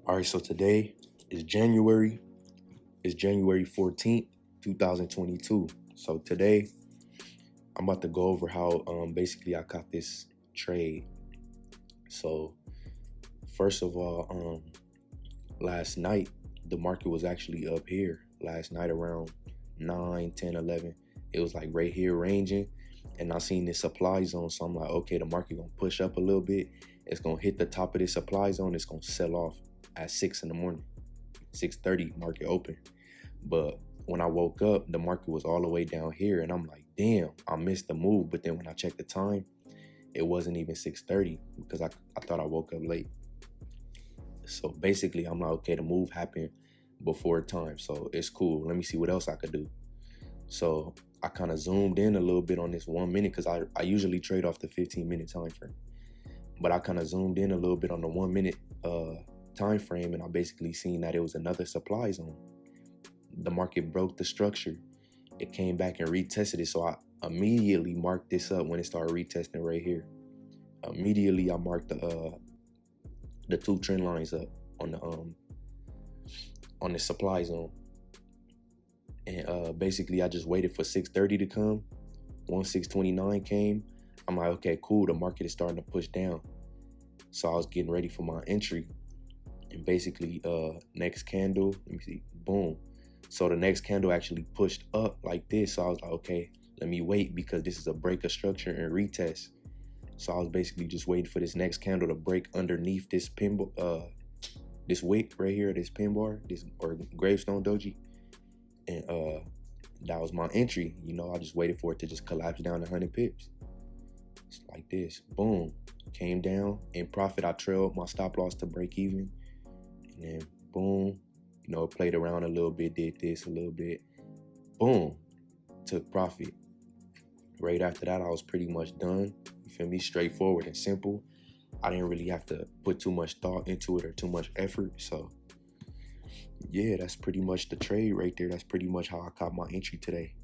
All right, so today is January 14th, 2022. So today I'm about to go over how basically I caught this trade. So first of all, last night the market was actually up here. Last night around 9, 10, 11, it was like right here ranging, and I seen this supply zone. So I'm like, okay, the market gonna push up a little bit. It's gonna hit the top of this supply zone. It's gonna sell off at 6 in the morning, 6:30 market open. But when I woke up, the market was all the way down here, and I'm like, damn, I missed the move. But then when I checked the time, it wasn't even 6:30 because I thought I woke up late. So basically, I'm like, okay, the move happened before time, so it's cool. Let me see what else I could do. So I kind of zoomed in a little bit on this 1 minute because I usually trade off the 15-minute time frame. But I kind of zoomed in a little bit on the 1 minute time frame, and I basically seen that it was another supply zone. The market broke the structure. It came back and retested it, so I immediately marked this up when it started retesting right here. Immediately I marked the two trend lines up on the supply zone. And basically I just waited for 6:30 to come. Once 6:29 came, I'm like, okay, cool, the market is starting to push down. So I was getting ready for my entry. And basically next candle, let me see, boom. So the next candle actually pushed up like this. So I was like, okay, let me wait because this is a break of structure and retest. So I was basically just waiting for this next candle to break underneath this pin, this wick right here, this pin bar, this or gravestone doji. And that was my entry. You know, I just waited for it to just collapse down 100 pips. It's like this, boom, came down in profit. I trailed my stop loss to break even, and then boom, you know, played around a little bit, did this a little bit, boom, took profit. Right after that, I was pretty much done. You feel me? Straightforward and simple. I didn't really have to put too much thought into it or too much effort. So yeah, that's pretty much the trade right there. That's pretty much how I caught my entry today.